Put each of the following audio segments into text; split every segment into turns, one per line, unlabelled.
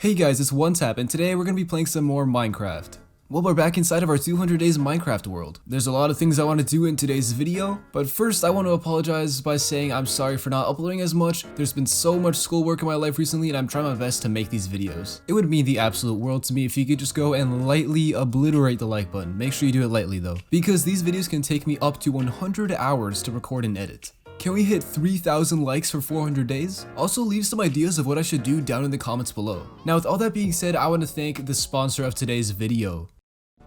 Hey guys, it's OneTap, and today we're going to be playing some more Minecraft. Well, we're back inside of our 200 days Minecraft world. There's a lot of things I want to do in today's video, but first I want to apologize by saying I'm sorry for not uploading as much. There's been so much schoolwork in my life recently, and I'm trying my best to make these videos. It would mean the absolute world to me if you could just go and lightly obliterate the like button. Make sure you do it lightly though, because these videos can take me up to 100 hours to record and edit. Can we hit 3,000 likes for 400 days? Also leave some ideas of what I should do down in the comments below. Now with all that being said, I want to thank the sponsor of today's video.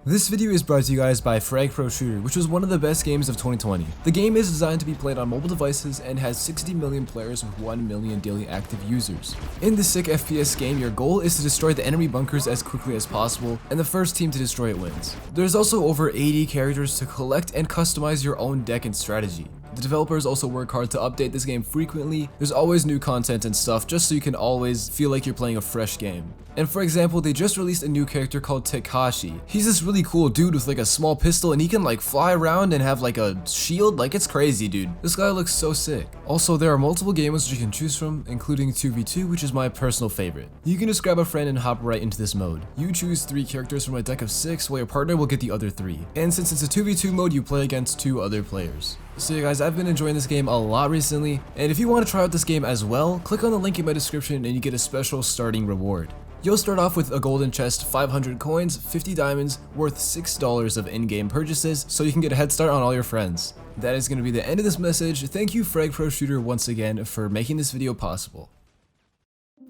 This video is brought to you guys by Frag Pro Shooter, which was one of the best games of 2020. The game is designed to be played on mobile devices and has 60 million players with 1 million daily active users. In this sick FPS game, your goal is to destroy the enemy bunkers as quickly as possible, and the first team to destroy it wins. There's also over 80 characters to collect and customize your own deck and strategy. The developers also work hard to update this game frequently. There's always new content and stuff just so you can always feel like you're playing a fresh game. And for example, they just released a new character called Takashi. He's this really cool dude with like a small pistol, and he can like fly around and have like a shield. Like, it's crazy, dude. This guy looks so sick. Also, there are multiple game modes you can choose from, including 2v2, which is my personal favorite. You can just grab a friend and hop right into this mode. You choose 3 characters from a deck of 6, while your partner will get the other 3. And since it's a 2v2 mode, you play against 2 other players. So yeah guys, I've been enjoying this game a lot recently, and if you want to try out this game as well, click on the link in my description and you get a special starting reward. You'll start off with a golden chest, 500 coins, 50 diamonds, worth $6 of in-game purchases, so you can get a head start on all your friends. That is going to be the end of this message. Thank you Frag Pro Shooter once again for making this video possible.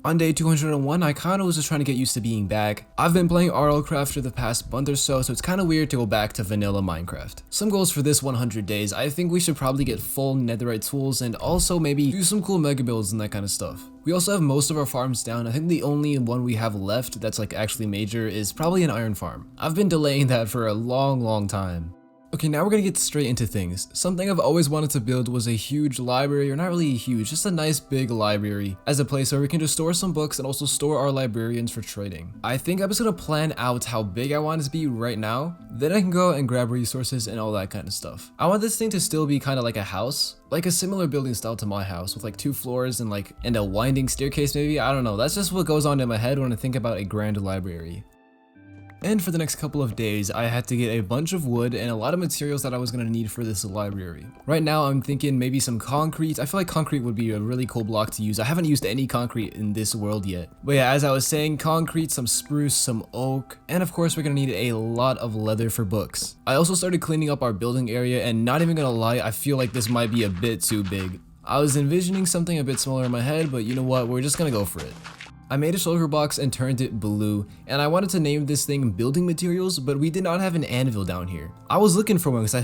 On day 201, I kinda was just trying to get used to being back. I've been playing RLcraft for the past month or so it's kinda weird to go back to vanilla Minecraft. Some goals for this 100 days, I think we should probably get full Netherite tools and also maybe do some cool mega builds and that kind of stuff. We also have most of our farms down. I think the only one we have left that's like actually major is probably an iron farm. I've been delaying that for a long time. Okay, now we're gonna get straight into things. Something I've always wanted to build was a huge library, or not really huge, just a nice big library, as a place where we can just store some books and also store our librarians for trading. I think I'm just gonna plan out how big I want it to be right now, then I can go and grab resources and all that kind of stuff. I want this thing to still be kind of like a house, like a similar building style to my house, with like 2 floors and a winding staircase maybe, I don't know, that's just what goes on in my head when I think about a grand library. And for the next couple of days, I had to get a bunch of wood and a lot of materials that I was going to need for this library. Right now, I'm thinking maybe some concrete. I feel like concrete would be a really cool block to use. I haven't used any concrete in this world yet. But yeah, as I was saying, concrete, some spruce, some oak, and of course, we're going to need a lot of leather for books. I also started cleaning up our building area, and not even going to lie, I feel like this might be a bit too big. I was envisioning something a bit smaller in my head, but you know what, we're just going to go for it. I made a shulker box and turned it blue, and I wanted to name this thing building materials, but we did not have an anvil down here. I was looking for one because I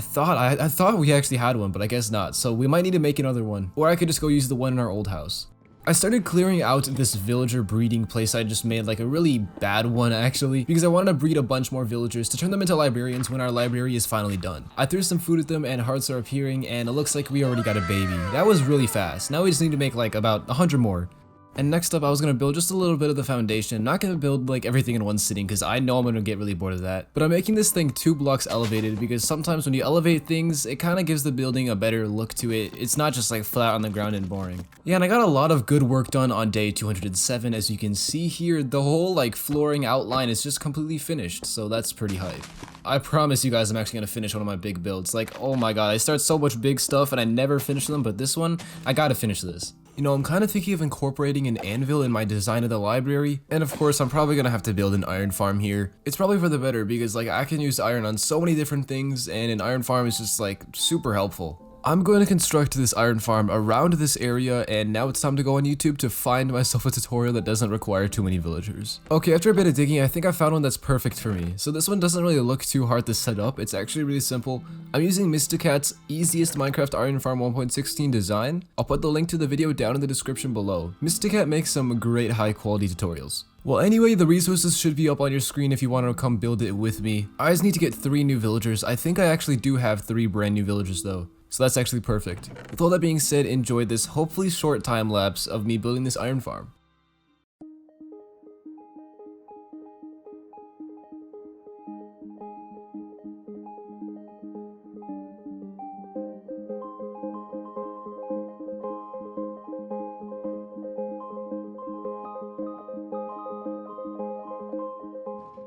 thought we actually had one, but I guess not, so we might need to make another one, or I could just go use the one in our old house. I started clearing out this villager breeding place I just made, like a really bad one actually, because I wanted to breed a bunch more villagers to turn them into librarians when our library is finally done. I threw some food at them and hearts are appearing, and it looks like we already got a baby. That was really fast. Now we just need to make like about 100 more. And next up, I was going to build just a little bit of the foundation. I'm not going to build like everything in one sitting because I know I'm going to get really bored of that. But I'm making this thing 2 blocks elevated because sometimes when you elevate things, it kind of gives the building a better look to it. It's not just like flat on the ground and boring. Yeah, and I got a lot of good work done on day 207. As you can see here, the whole like flooring outline is just completely finished. So that's pretty hype. I promise you guys I'm actually going to finish one of my big builds. Like, oh my god, I start so much big stuff and I never finish them, but this one, I got to finish this. You know, I'm kind of thinking of incorporating an anvil in my design of the library, and of course I'm probably gonna have to build an iron farm here. It's probably for the better because like I can use iron on so many different things, and an iron farm is just like super helpful. I'm going to construct this iron farm around this area, and now it's time to go on YouTube to find myself a tutorial that doesn't require too many villagers. Okay, after a bit of digging, I think I found one that's perfect for me. So this one doesn't really look too hard to set up, it's actually really simple. I'm using Mystocat's easiest Minecraft Iron Farm 1.16 design. I'll put the link to the video down in the description below. Mystocat makes some great high quality tutorials. Well anyway, the resources should be up on your screen if you want to come build it with me. I just need to get 3 new villagers. I think I actually do have 3 brand new villagers though. So that's actually perfect. With all that being said, enjoy this hopefully short time lapse of me building this iron farm.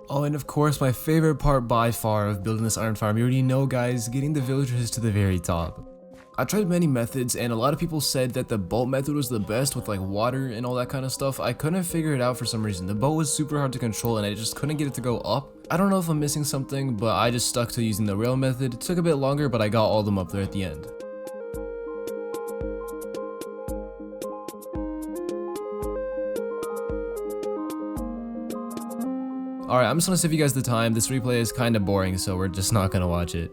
Oh, and of course, my favorite part by far of building this iron farm, you already know guys, getting the villagers to the very top. I tried many methods and a lot of people said that the boat method was the best with like water and all that kind of stuff. I couldn't figure it out for some reason. The boat was super hard to control and I just couldn't get it to go up. I don't know if I'm missing something, but I just stuck to using the rail method. It took a bit longer, but I got all of them up there at the end. Alright, I'm just gonna save you guys the time. This replay is kinda boring, so we're just not gonna watch it.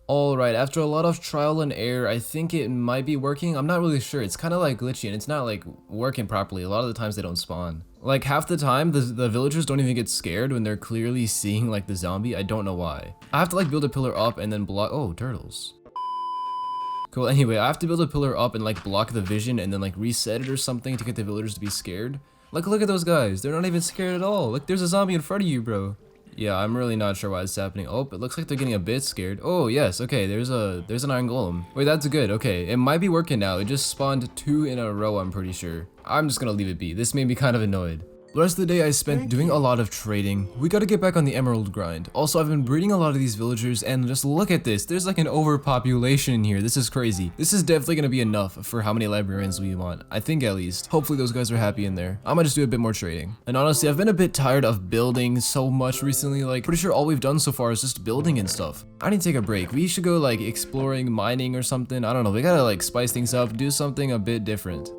Alright, after a lot of trial and error, I think it might be working. I'm not really sure. It's kinda like glitchy and it's not like working properly. A lot of the times they don't spawn. Like half the time, the villagers don't even get scared when they're clearly seeing like the zombie. I don't know why. I have to like build a pillar up and then block- oh, turtles. Cool, anyway, I have to build a pillar up and like block the vision and then like reset it or something to get the villagers to be scared. Like, look at those guys. They're not even scared at all. Like, there's a zombie in front of you, bro. Yeah, I'm really not sure why it's happening. Oh, it looks like they're getting a bit scared. Oh, yes. Okay, there's an iron golem. Wait, that's good. Okay, it might be working now. It just spawned 2 in a row, I'm pretty sure. I'm just gonna leave it be. This made me kind of annoyed. The rest of the day I spent doing a lot of trading. We gotta get back on the emerald grind. Also, I've been breeding a lot of these villagers and just look at this. There's like an overpopulation in here. This is crazy. This is definitely gonna be enough for how many librarians we want. I think at least. Hopefully those guys are happy in there. I might just do a bit more trading. And honestly, I've been a bit tired of building so much recently. Like, pretty sure all we've done so far is just building and stuff. I need to take a break. We should go like exploring, mining or something. I don't know. We gotta like spice things up, do something a bit different.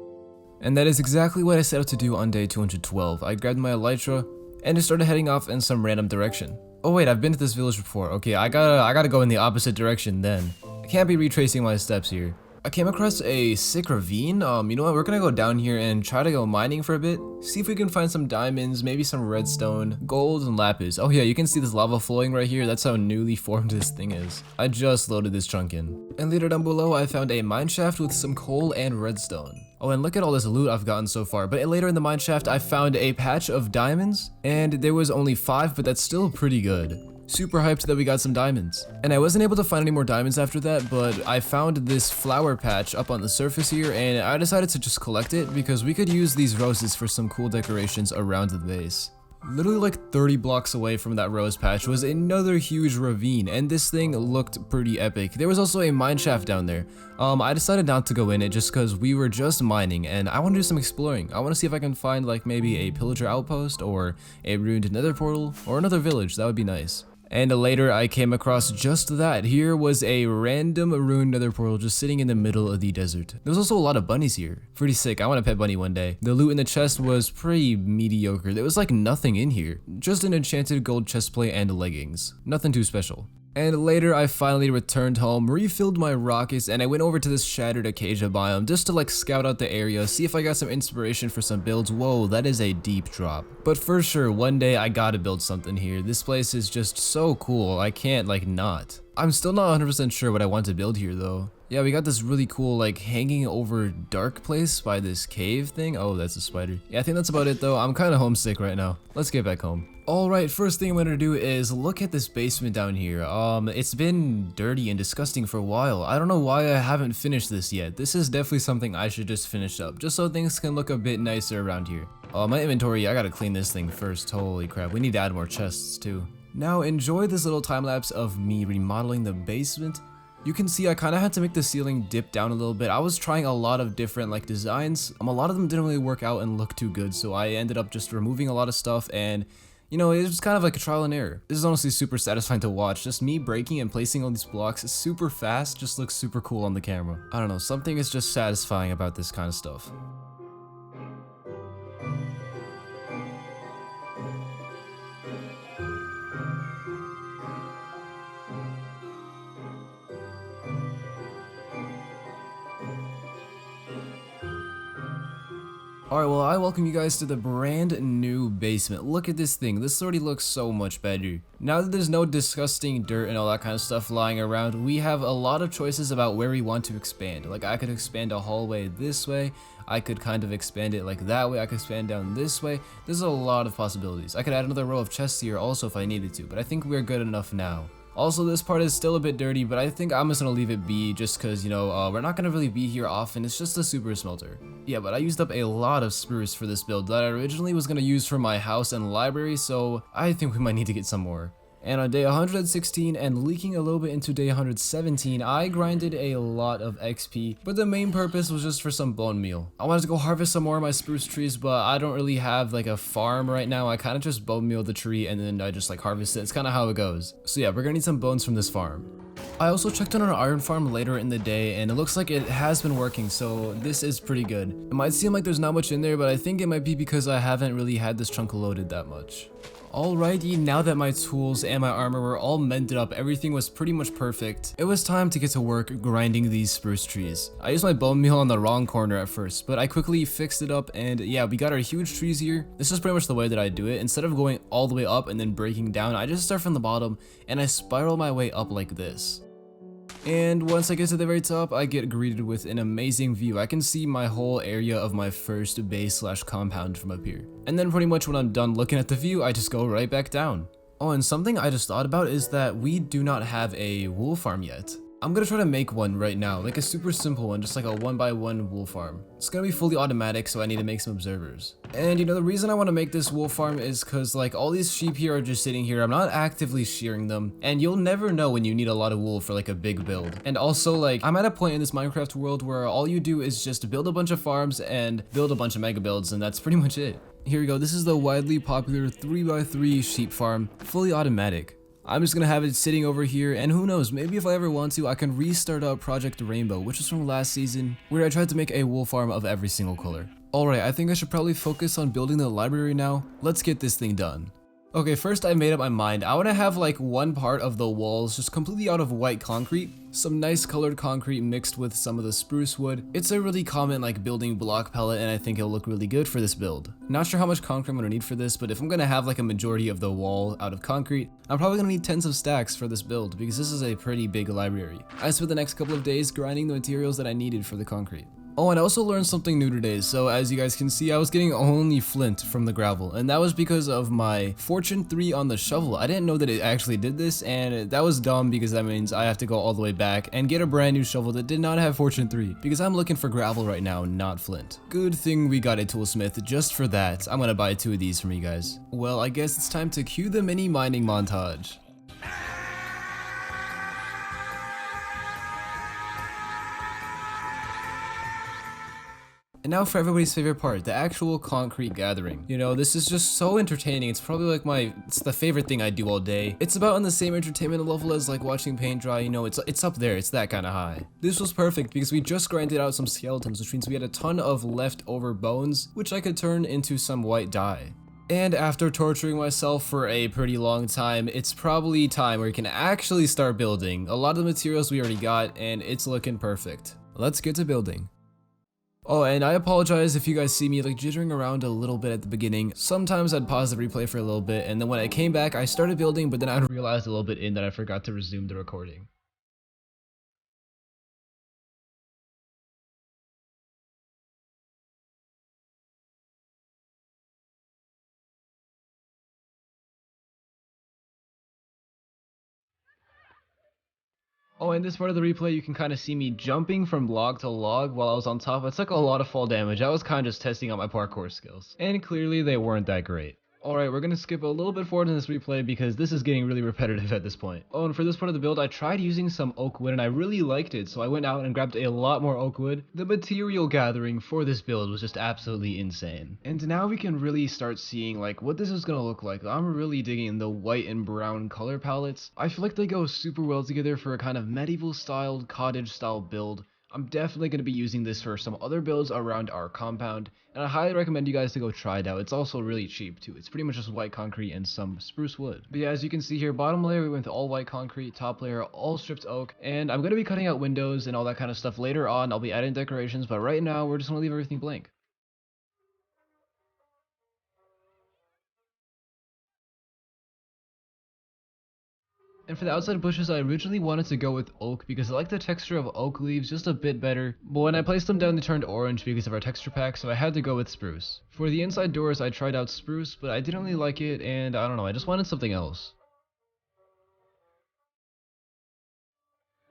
And that is exactly what I set out to do on day 212. I grabbed my elytra and just started heading off in some random direction. Oh wait, I've been to this village before. Okay, I gotta go in the opposite direction then. I can't be retracing my steps here. I came across a sick ravine. You know what, we're gonna go down here and try to go mining for a bit. See if we can find some diamonds, maybe some redstone, gold, and lapis. Oh yeah, you can see this lava flowing right here. That's how newly formed this thing is. I just loaded this chunk in. And later down below, I found a mine shaft with some coal and redstone. Oh, and look at all this loot I've gotten so far. But later in the mine shaft, I found a patch of diamonds, and there was only 5, but that's still pretty good. Super hyped that we got some diamonds. And I wasn't able to find any more diamonds after that, but I found this flower patch up on the surface here, and I decided to just collect it because we could use these roses for some cool decorations around the base. Literally like 30 blocks away from that rose patch was another huge ravine, and this thing looked pretty epic. There was also a mine shaft down there. I decided not to go in it just because we were just mining and I want to do some exploring. I want to see if I can find like maybe a pillager outpost or a ruined nether portal or another village. That would be nice. And later I came across just that. Here was a random ruined nether portal just sitting in the middle of the desert. There was also a lot of bunnies here. Pretty sick. I want a pet bunny one day. The loot in the chest was pretty mediocre. There was like nothing in here. Just an enchanted gold chestplate and leggings. Nothing too special. And later I finally returned home, refilled my rockets, and I went over to this shattered acacia biome just to like scout out the area, see if I got some inspiration for some builds. Whoa, that is a deep drop. But for sure, one day I gotta build something here. This place is just so cool, I can't like not. I'm still not 100% sure what I want to build here though. Yeah, we got this really cool like hanging over dark place by this cave thing. Oh, that's a spider. Yeah, I think that's about it though. I'm kind of homesick right now. Let's get back home. Alright, first thing I'm gonna do is look at this basement down here. It's been dirty and disgusting for a while. I don't know why I haven't finished this yet. This is definitely something I should just finish up, just so things can look a bit nicer around here. My inventory, I gotta clean this thing first. Holy crap, we need to add more chests too. Now enjoy this little time lapse of me remodeling the basement. You can see I kind of had to make the ceiling dip down a little bit. I was trying a lot of different like designs. A lot of them didn't really work out and look too good, so I ended up just removing a lot of stuff, and you know, it was kind of like a trial and error. This is honestly super satisfying to watch. Just me breaking and placing all these blocks super fast just looks super cool on the camera. I don't know, something is just satisfying about this kind of stuff. Alright, well, I welcome you guys to the brand new basement. Look at this thing. This already looks so much better. Now that there's no disgusting dirt and all that kind of stuff lying around, we have a lot of choices about where we want to expand. Like, I could expand a hallway this way. I could kind of expand it like that way. I could expand down this way. There's a lot of possibilities. I could add another row of chests here also if I needed to, but I think we're good enough now. Also, this part is still a bit dirty, but I think I'm just gonna leave it be just cause, you know, we're not gonna really be here often. It's just a super smelter. Yeah, but I used up a lot of spruce for this build that I originally was gonna use for my house and library, so I think we might need to get some more. And on day 116 and leaking a little bit into day 117, I grinded a lot of XP, but the main purpose was just for some bone meal. I wanted to go harvest some more of my spruce trees, but I don't really have like a farm right now. I kind of just bone meal the tree and then I just like harvest it. It's kind of how it goes. So yeah, we're gonna need some bones from this farm. I also checked on an iron farm later in the day and it looks like it has been working, so this is pretty good. It might seem like there's not much in there, but I think it might be because I haven't really had this chunk loaded that much. Alrighty, now that my tools and my armor were all mended up, everything was pretty much perfect. It was time to get to work grinding these spruce trees. I used my bone meal on the wrong corner at first, but I quickly fixed it up and yeah, we got our huge trees here. This is pretty much the way that I do it. Instead of going all the way up and then breaking down, I just start from the bottom and I spiral my way up like this. And once I get to the very top, I get greeted with an amazing view. I can see my whole area of my first base / compound from up here. And then pretty much when I'm done looking at the view, I just go right back down. Oh, and something I just thought about is that we do not have a wool farm yet. I'm gonna try to make one right now, like a super simple one, just like a 1x1 wool farm. It's gonna be fully automatic, so I need to make some observers. And you know, the reason I want to make this wool farm is because like all these sheep here are just sitting here. I'm not actively shearing them, and you'll never know when you need a lot of wool for like a big build. And also like I'm at a point in this Minecraft world where all you do is just build a bunch of farms and build a bunch of mega builds, and that's pretty much it. Here we go. This is the widely popular 3x3 sheep farm, fully automatic. I'm just gonna have it sitting over here, and who knows, maybe if I ever want to, I can restart up Project Rainbow, which was from last season, where I tried to make a wool farm of every single color. Alright, I think I should probably focus on building the library now. Let's get this thing done. Okay, first I made up my mind. I want to have like one part of the walls just completely out of white concrete. Some nice colored concrete mixed with some of the spruce wood. It's a really common like building block palette, and I think it'll look really good for this build. Not sure how much concrete I'm going to need for this, but if I'm going to have like a majority of the wall out of concrete, I'm probably going to need tens of stacks for this build because this is a pretty big library. I spent the next couple of days grinding the materials that I needed for the concrete. Oh, and I also learned something new today. So as you guys can see, I was getting only flint from the gravel, and that was because of my Fortune 3 on the shovel. I didn't know that it actually did this, and that was dumb because that means I have to go all the way back and get a brand new shovel that did not have Fortune 3 because I'm looking for gravel right now, not flint. Good thing we got a toolsmith just for that. I'm gonna buy 2 of these from you guys. Well, I guess it's time to cue the mini mining montage. And now for everybody's favorite part, the actual concrete gathering. You know, this is just so entertaining. It's probably like it's the favorite thing I do all day. It's about on the same entertainment level as like watching paint dry, you know, it's up there, it's that kind of high. This was perfect because we just grinded out some skeletons, which means we had a ton of leftover bones, which I could turn into some white dye. And after torturing myself for a pretty long time, it's probably time where you can actually start building. A lot of the materials we already got, and it's looking perfect. Let's get to building. Oh, and I apologize if you guys see me like jittering around a little bit at the beginning. Sometimes I'd pause the replay for a little bit, and then when I came back, I started building, but then I realized a little bit in that I forgot to resume the recording. Oh, in this part of the replay, you can kind of see me jumping from log to log while I was on top. I took a lot of fall damage. I was kind of just testing out my parkour skills. And clearly, they weren't that great. Alright, we're going to skip a little bit forward in this replay because this is getting really repetitive at this point. Oh, and for this part of the build, I tried using some oak wood and I really liked it, so I went out and grabbed a lot more oak wood. The material gathering for this build was just absolutely insane. And now we can really start seeing like what this is going to look like. I'm really digging the white and brown color palettes. I feel like they go super well together for a kind of medieval styled, cottage style build. I'm definitely going to be using this for some other builds around our compound, and I highly recommend you guys to go try it out. It's also really cheap too. It's pretty much just white concrete and some spruce wood. But yeah, as you can see here, bottom layer we went with all white concrete, top layer all stripped oak, and I'm going to be cutting out windows and all that kind of stuff later on. I'll be adding decorations, but right now we're just going to leave everything blank. And for the outside bushes, I originally wanted to go with oak because I like the texture of oak leaves just a bit better, but when I placed them down they turned orange because of our texture pack, so I had to go with spruce. For the inside doors, I tried out spruce, but I didn't really like it, and I don't know, I just wanted something else.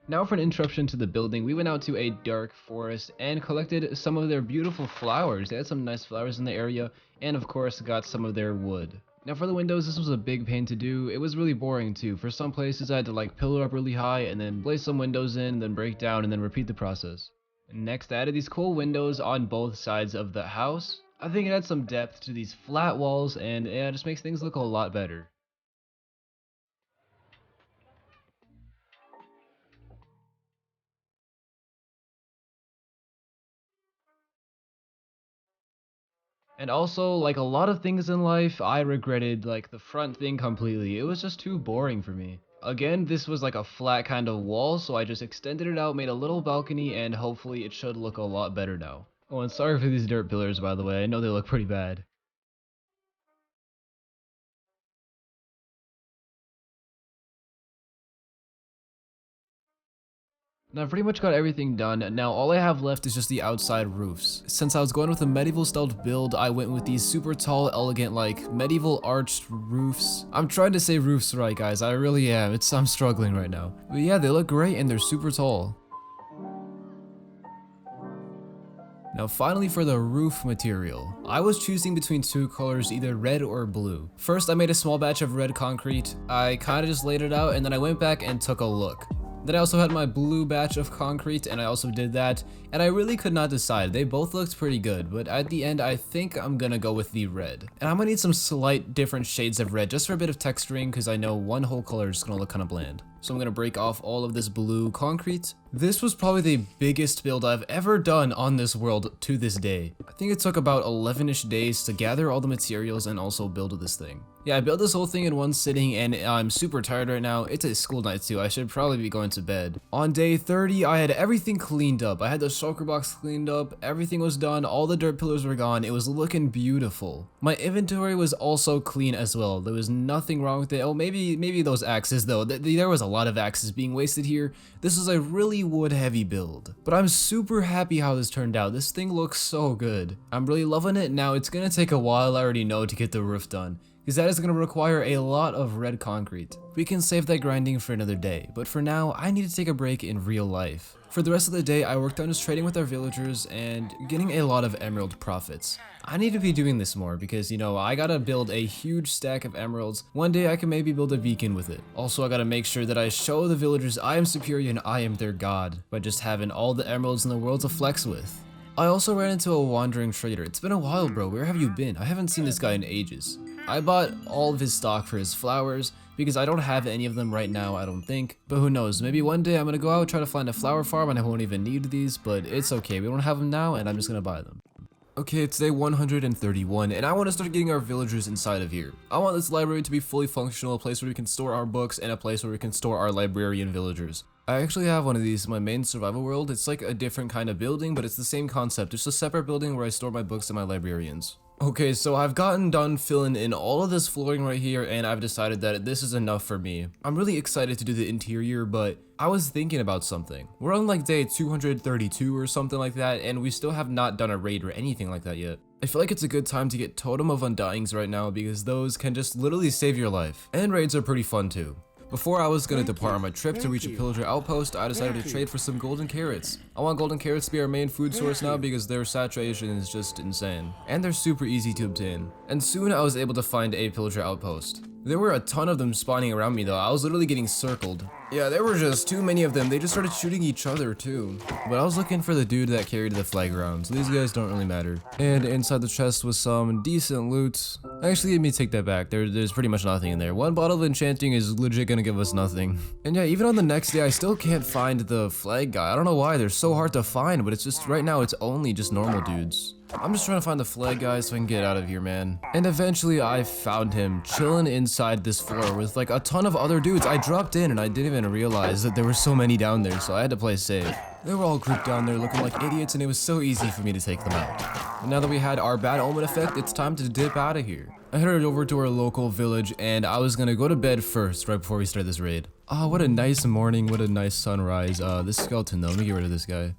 Now for an interruption to the building, we went out to a dark forest and collected some of their beautiful flowers. They had some nice flowers in the area, and of course got some of their wood. Now for the windows, this was a big pain to do. It was really boring too. For some places I had to like pillar up really high and then place some windows in, then break down and then repeat the process. Next, I added these cool windows on both sides of the house. I think it adds some depth to these flat walls and yeah, it just makes things look a lot better. And also, like a lot of things in life, I regretted like the front thing completely. It was just too boring for me. Again, this was like a flat kind of wall, so I just extended it out, made a little balcony, and hopefully it should look a lot better now. Oh, and sorry for these dirt pillars, by the way. I know they look pretty bad. Now I've pretty much got everything done. Now all I have left is just the outside roofs. Since I was going with a medieval styled build, I went with these super tall, elegant, like medieval arched roofs. I'm trying to say roofs right, guys. I really am. I'm struggling right now. But yeah, they look great and they're super tall. Now finally for the roof material. I was choosing between two colors, either red or blue. First I made a small batch of red concrete. I kind of just laid it out and then I went back and took a look. Then I also had my blue batch of concrete and I also did that, and I really could not decide. They both looked pretty good, but at the end I think I'm gonna go with the red. And I'm gonna need some slight different shades of red just for a bit of texturing because I know one whole color is gonna look kind of bland. So I'm gonna break off all of this blue concrete. This was probably the biggest build I've ever done on this world to this day. I think it took about 11-ish days to gather all the materials and also build this thing. Yeah, I built this whole thing in one sitting and I'm super tired right now. It's a school night too. I should probably be going to bed. On day 30, I had everything cleaned up. I had the shulker box cleaned up. Everything was done. All the dirt pillars were gone. It was looking beautiful. My inventory was also clean as well. There was nothing wrong with it. Oh, maybe those axes though. There was a lot of axes being wasted here. This was a really wood heavy build. But I'm super happy how this turned out. This thing looks so good. I'm really loving it. Now it's gonna take a while, I already know, to get the roof done, because that is going to require a lot of red concrete. We can save that grinding for another day, but for now, I need to take a break in real life. For the rest of the day, I worked on just trading with our villagers and getting a lot of emerald profits. I need to be doing this more because, you know, I gotta build a huge stack of emeralds. One day I can maybe build a beacon with it. Also, I gotta make sure that I show the villagers I am superior and I am their god by just having all the emeralds in the world to flex with. I also ran into a wandering trader. It's been a while, bro. Where have you been? I haven't seen this guy in ages. I bought all of his stock for his flowers because I don't have any of them right now, I don't think. But who knows, maybe one day I'm gonna go out, try to find a flower farm and I won't even need these, but it's okay. We don't have them now and I'm just gonna buy them. Okay, it's day 131 and I want to start getting our villagers inside of here. I want this library to be fully functional, a place where we can store our books and a place where we can store our librarian villagers. I actually have one of these in my main survival world. It's like a different kind of building, but it's the same concept. It's a separate building where I store my books and my librarians. Okay, so I've gotten done filling in all of this flooring right here and I've decided that this is enough for me. I'm really excited to do the interior, but I was thinking about something. We're on like day 232 or something like that, and we still have not done a raid or anything like that yet. I feel like it's a good time to get Totem of Undyings right now because those can just literally save your life. And raids are pretty fun too. Before I was going to depart on my trip to reach a pillager outpost, I decided to trade for some golden carrots. I want golden carrots to be our main food source now because their saturation is just insane. And they're super easy to obtain. And soon I was able to find a pillager outpost. There were a ton of them spawning around me though. I was literally getting circled. Yeah, there were just too many of them. They just started shooting each other too. But I was looking for the dude that carried the flag around, so these guys don't really matter. And inside the chest was some decent loot. Actually, let me take that back. There's pretty much nothing in there. One bottle of enchanting is legit gonna give us nothing. And yeah, even on the next day, I still can't find the flag guy. I don't know why. They're so hard to find, but it's just right now it's only just normal dudes. I'm just trying to find the flag guy so I can get out of here, man. And eventually I found him chilling inside this floor with like a ton of other dudes. I dropped in and I didn't even realize that there were so many down there, so I had to play safe. They were all grouped down there looking like idiots and it was so easy for me to take them out. And now that we had our bad omen effect, it's time to dip out of here. I headed over to our local village and I was gonna go to bed first right before we start this raid. Oh, what a nice morning, what a nice sunrise. This skeleton though, let me get rid of this guy.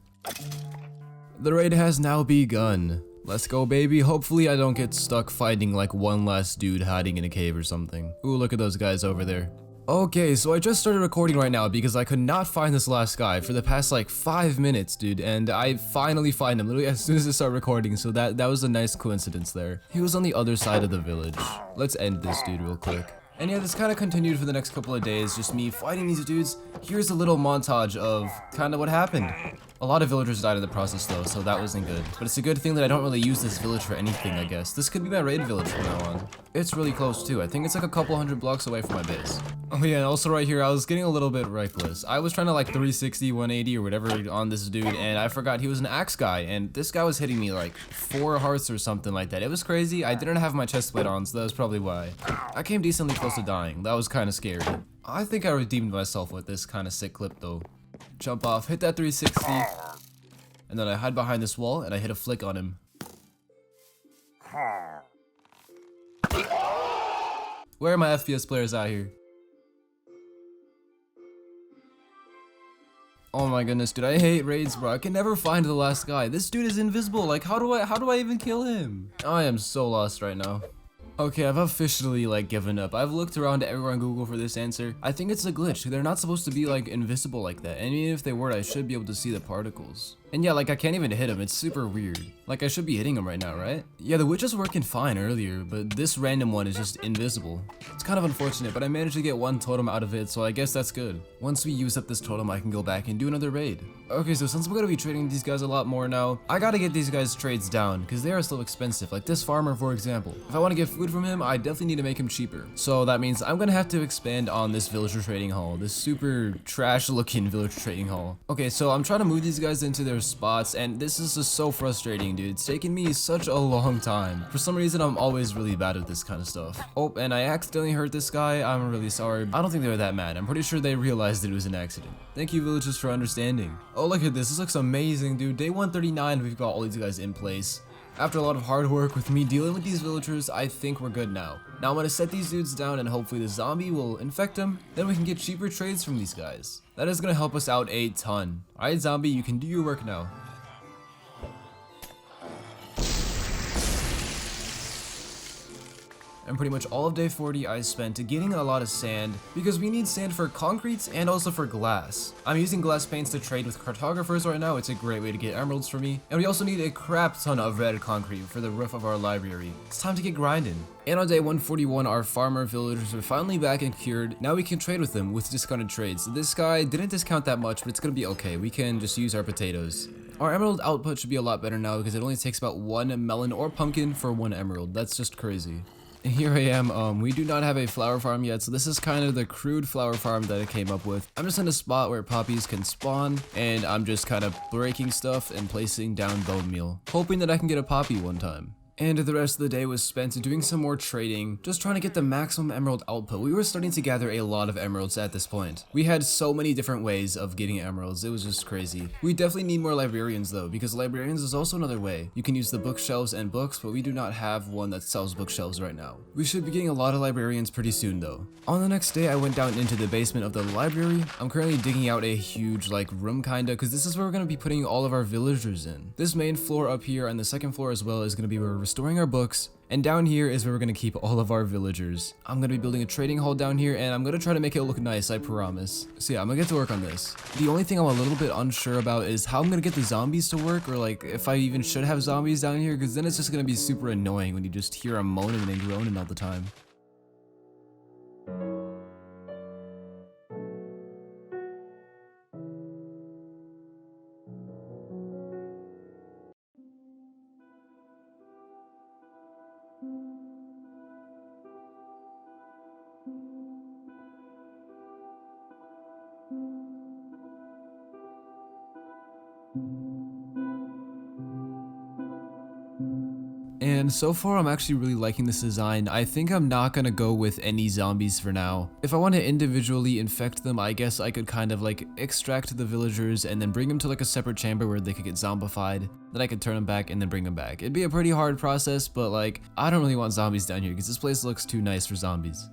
The raid has now begun. Let's go, baby. Hopefully I don't get stuck fighting like one last dude hiding in a cave or something. Ooh, look at those guys over there. Okay, so I just started recording right now because I could not find this last guy for the past like 5 minutes, dude, and I finally find him literally as soon as I start recording, so that was a nice coincidence there. He was on the other side of the village. Let's end this dude real quick. And yeah, this kind of continued for the next couple of days, just me fighting these dudes. Here's a little montage of kind of what happened. A lot of villagers died in the process though, so that wasn't good. But it's a good thing that I don't really use this village for anything, I guess. This could be my raid village from now on. It's really close too. I think it's like a couple hundred blocks away from my base. Oh yeah, and also right here, I was getting a little bit reckless. I was trying to like 360, 180 or whatever on this dude, and I forgot he was an axe guy, and this guy was hitting me like 4 hearts or something like that. It was crazy. I didn't have my chest plate on, so that was probably why. I came decently close to dying. That was kind of scary. I think I redeemed myself with this kind of sick clip though. Jump off, hit that 360, and then I hide behind this wall and I hit a flick on him. Where are my FPS players out here? Oh my goodness, dude, I hate raids, bro. I can never find the last guy. This dude is invisible. Like, how do I even kill him? I am so lost right now. Okay, I've officially like given up. I've looked around everywhere on Google for this answer. I think it's a glitch. They're not supposed to be like invisible like that. And even if they were, I should be able to see the particles. And yeah, like I can't even hit him. It's super weird. Like I should be hitting him right now, right? Yeah, the witch was working fine earlier, but this random one is just invisible. It's kind of unfortunate, but I managed to get 1 totem out of it, so I guess that's good. Once we use up this totem, I can go back and do another raid. Okay, so since we're gonna be trading with these guys a lot more now, I gotta get these guys' trades down, because they are still expensive. Like this farmer, for example. If I want to get food from him, I definitely need to make him cheaper. So that means I'm gonna have to expand on this villager trading hall, this super trash looking villager trading hall. Okay, so I'm trying to move these guys into their spots, and this is just so frustrating, dude. It's taken me such a long time. For some reason, I'm always really bad at this kind of stuff. Oh, and I accidentally hurt this guy. I'm really sorry. I don't think they were that mad. I'm pretty sure they realized that it was an accident. Thank you, villagers, for understanding. Oh, look at this. This looks amazing, dude. Day 139, we've got all these guys in place. After a lot of hard work with me dealing with these villagers, I think we're good now. Now I'm gonna set these dudes down and hopefully the zombie will infect them. Then we can get cheaper trades from these guys. That is gonna help us out a ton. Alright, zombie, you can do your work now. And pretty much all of day 40 I spent getting a lot of sand because we need sand for concrete and also for glass. I'm using glass paints to trade with cartographers right now. It's a great way to get emeralds for me. And we also need a crap ton of red concrete for the roof of our library. It's time to get grinding. And on day 141, our farmer villagers are finally back and cured. Now we can trade with them with discounted trades. This guy didn't discount that much, but it's gonna be okay. We can just use our potatoes. Our emerald output should be a lot better now because it only takes about 1 melon or pumpkin for 1 emerald. That's just crazy. And here I am, we do not have a flower farm yet, so this is kind of the crude flower farm that I came up with. I'm just in a spot where poppies can spawn, and I'm just kind of breaking stuff and placing down bone meal, hoping that I can get a poppy one time. And the rest of the day was spent doing some more trading, just trying to get the maximum emerald output. We were starting to gather a lot of emeralds at this point. We had so many different ways of getting emeralds, it was just crazy. We definitely need more librarians though, because librarians is also another way. You can use the bookshelves and books, but we do not have one that sells bookshelves right now. We should be getting a lot of librarians pretty soon though. On the next day, I went down into the basement of the library. I'm currently digging out a huge like room kinda, because this is where we're going to be putting all of our villagers in. This main floor up here and the second floor as well is going to be where we're restoring our books, and down here is where we're gonna keep all of our villagers. I'm gonna be building a trading hall down here, and I'm gonna try to make it look nice, I promise. So yeah, I'm gonna get to work on this. The only thing I'm a little bit unsure about is how I'm gonna get the zombies to work, or like if I even should have zombies down here, because then it's just gonna be super annoying when you just hear them moaning and groaning all the time. And so far I'm actually really liking this design. I think I'm not gonna go with any zombies for now. If I want to individually infect them, I guess I could kind of like extract the villagers and then bring them to like a separate chamber where they could get zombified. Then I could turn them back and then bring them back. It'd be a pretty hard process, but like I don't really want zombies down here because this place looks too nice for zombies.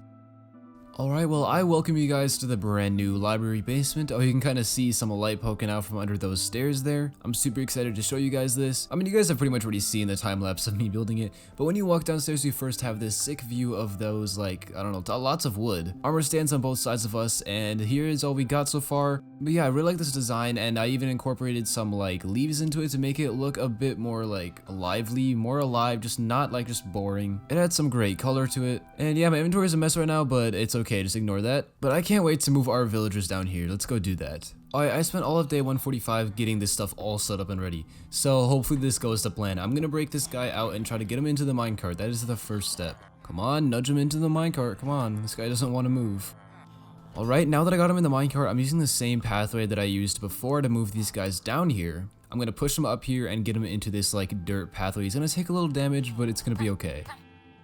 Alright, well, I welcome you guys to the brand new library basement. Oh, you can kind of see some light poking out from under those stairs there. I'm super excited to show you guys this. I mean, you guys have pretty much already seen the time lapse of me building it, but when you walk downstairs, you first have this sick view of those, like, I don't know, lots of wood. Armor stands on both sides of us, and here is all we got so far. But yeah, I really like this design, and I even incorporated some, like, leaves into it to make it look a bit more, like, lively, more alive, just not, like, just boring. It adds some great color to it. And yeah, my inventory is a mess right now, but it's okay, just ignore that. But I can't wait to move our villagers down here. Let's go do that. Alright, I spent all of day 145 getting this stuff all set up and ready. So hopefully this goes to plan. I'm gonna break this guy out and try to get him into the minecart. That is the first step. Come on, nudge him into the minecart. Come on, this guy doesn't want to move. Alright, now that I got him in the minecart, I'm using the same pathway that I used before to move these guys down here. I'm gonna push him up here and get him into this like dirt pathway. He's gonna take a little damage, but it's gonna be okay.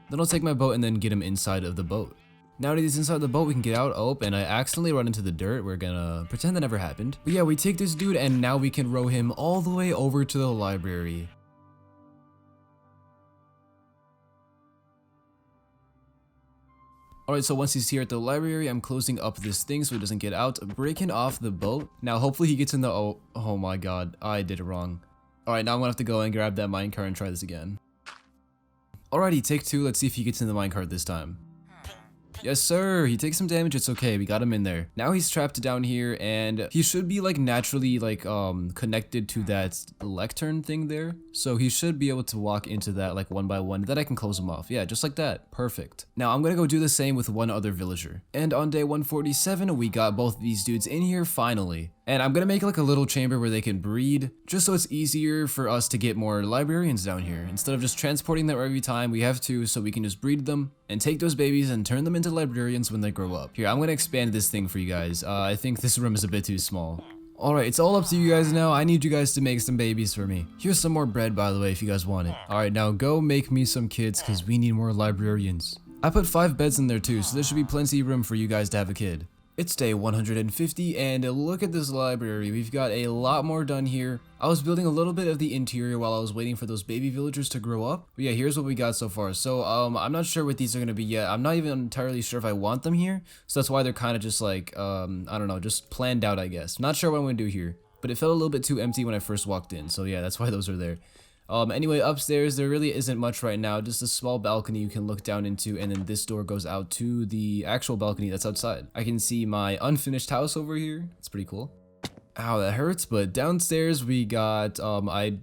Then I'll take my boat and then get him inside of the boat. Now that he's inside the boat, we can get out. Oh, and I accidentally run into the dirt. We're gonna pretend that never happened. But yeah, we take this dude and now we can row him all the way over to the library. Alright, so once he's here at the library, I'm closing up this thing so he doesn't get out, breaking off the boat. Now hopefully he gets in the, oh my god, I did it wrong. Alright, now I'm gonna have to go and grab that minecart and try this again. Alrighty, take two, let's see if he gets in the minecart this time. Yes sir, he takes some damage, it's okay, we got him in there. Now he's trapped down here and he should be like naturally like connected to that lectern thing there. So he should be able to walk into that like one by one, then I can close him off. Yeah, just like that, perfect. Now I'm gonna go do the same with one other villager. And on day 147, we got both these dudes in here finally. And I'm gonna make like a little chamber where they can breed, just so it's easier for us to get more librarians down here. Instead of just transporting them every time, we have two, so we can just breed them and take those babies and turn them into librarians when they grow up. Here, I'm gonna expand this thing for you guys. I think this room is a bit too small. Alright, it's all up to you guys now. I need you guys to make some babies for me. Here's some more bread, by the way, if you guys want it. Alright, now go make me some kids, because we need more librarians. I put 5 beds in there too, so there should be plenty of room for you guys to have a kid. It's day 150 and look at this library. We've got a lot more done here. I was building a little bit of the interior while I was waiting for those baby villagers to grow up. But yeah, here's what we got so far. So I'm not sure what these are going to be yet. I'm not even entirely sure if I want them here. So that's why they're kind of just like, I don't know, just planned out, I guess. Not sure what I'm going to do here. But it felt a little bit too empty when I first walked in. So yeah, that's why those are there. Anyway, upstairs, there really isn't much right now, just a small balcony you can look down into, and then this door goes out to the actual balcony that's outside. I can see my unfinished house over here. It's pretty cool. Ow, that hurts, but downstairs we got, I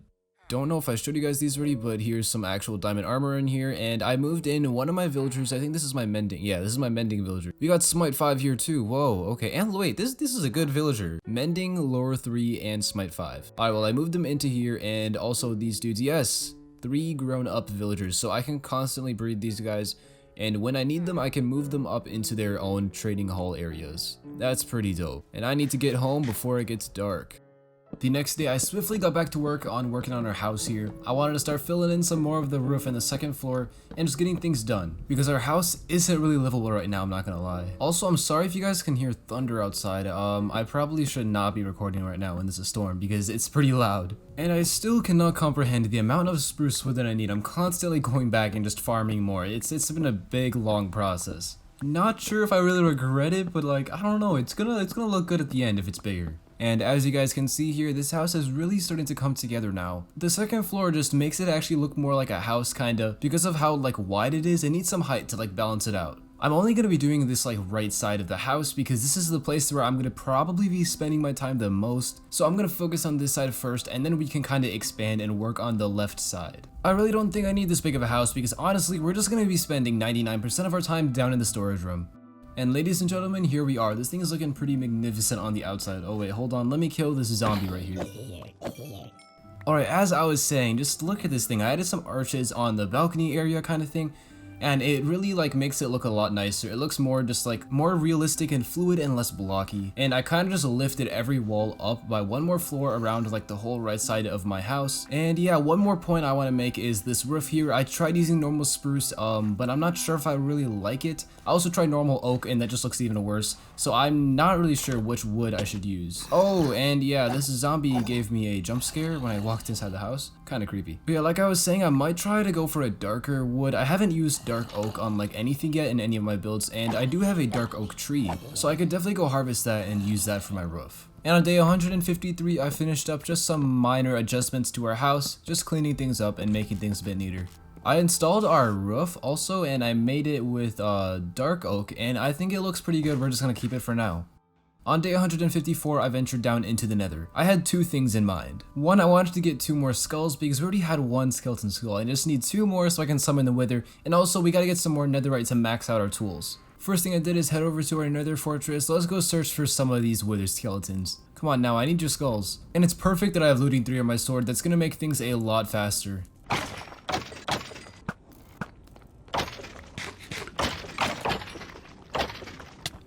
don't know if I showed you guys these already, but here's some actual diamond armor in here, and I moved in one of my villagers. I think this is my mending. Yeah, this is my mending villager. We got smite 5 here too. Whoa, okay. And wait, this is a good villager. Mending, lore 3, and smite 5. Alright, well, I moved them into here, and also these dudes. Yes, 3 grown-up villagers, so I can constantly breed these guys, and when I need them, I can move them up into their own trading hall areas. That's pretty dope. And I need to get home before it gets dark. The next day, I swiftly got back to work on working on our house here. I wanted to start filling in some more of the roof and the second floor and just getting things done, because our house isn't really livable right now, I'm not gonna lie. Also, I'm sorry if you guys can hear thunder outside. I probably should not be recording right now when there's a storm, because it's pretty loud. And I still cannot comprehend the amount of spruce wood that I need. I'm constantly going back and just farming more. It's been a big, long process. Not sure if I really regret it, but like, I don't know, it's gonna look good at the end if it's bigger. And as you guys can see here, this house is really starting to come together now. The second floor just makes it actually look more like a house kinda, because of how like wide it is. It needs some height to like balance it out. I'm only going to be doing this like right side of the house because this is the place where I'm going to probably be spending my time the most. So I'm going to focus on this side first, and then we can kind of expand and work on the left side. I really don't think I need this big of a house because honestly, we're just going to be spending 99% of our time down in the storage room. And ladies and gentlemen, here we are. This thing is looking pretty magnificent on the outside. Oh wait, hold on. Let me kill this zombie right here. Alright, as I was saying, just look at this thing. I added some arches on the balcony area kind of thing. And it really like makes it look a lot nicer. It looks more just like more realistic and fluid and less blocky. And I kind of just lifted every wall up by one more floor around like the whole right side of my house. And yeah, one more point I want to make is this roof here. I tried using normal spruce, but I'm not sure if I really like it. I also tried normal oak and that just looks even worse. So I'm not really sure which wood I should use. Oh, and yeah, this zombie gave me a jump scare when I walked inside the house. Kind of creepy. But yeah, like I was saying, I might try to go for a darker wood. I haven't used dark oak on like anything yet in any of my builds, and I do have a dark oak tree, so I could definitely go harvest that and use that for my roof. And on day 153, I finished up just some minor adjustments to our house, just cleaning things up and making things a bit neater. I installed our roof also, and I made it with dark oak, and I think it looks pretty good. We're just gonna keep it for now. On day 154, I ventured down into the nether. I had two things in mind. One, I wanted to get 2 more skulls because we already had 1 skeleton skull. I just need 2 more so I can summon the wither, and also we gotta get some more netherite to max out our tools. First thing I did is head over to our nether fortress. Let's go search for some of these wither skeletons. Come on now, I need your skulls. And it's perfect that I have looting 3 on my sword. That's gonna make things a lot faster.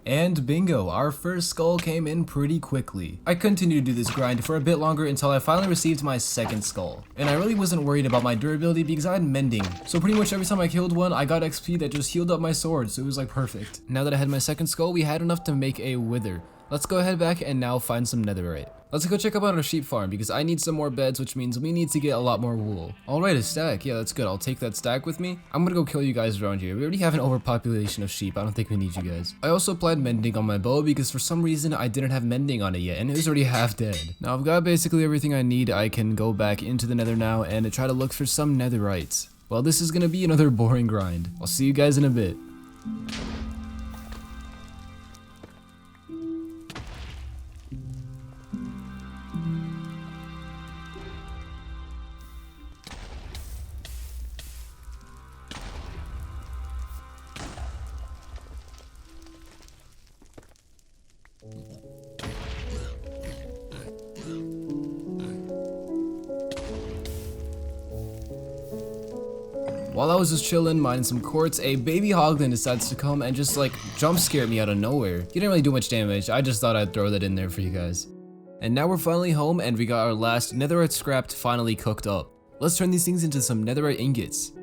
And bingo, our first skull came in pretty quickly. I continued to do this grind for a bit longer until I finally received my second skull. And I really wasn't worried about my durability because I had mending. So pretty much every time I killed one, I got XP that just healed up my sword, so it was like perfect. Now that I had my second skull, we had enough to make a wither. Let's go head back and now find some netherite. Let's go check out our sheep farm because I need some more beds, which means we need to get a lot more wool. Alright, a stack. Yeah, that's good. I'll take that stack with me. I'm gonna go kill you guys around here. We already have an overpopulation of sheep. I don't think we need you guys. I also applied mending on my bow because for some reason I didn't have mending on it yet and it was already half dead. Now I've got basically everything I need. I can go back into the nether now and try to look for some netherite. Well, this is gonna be another boring grind. I'll see you guys in a bit. While I was just chilling, mining some quartz, a baby hoglin decides to come and just like jump scare me out of nowhere. He didn't really do much damage. I just thought I'd throw that in there for you guys. And now we're finally home and we got our last netherite scrap finally cooked up. Let's turn these things into some netherite ingots.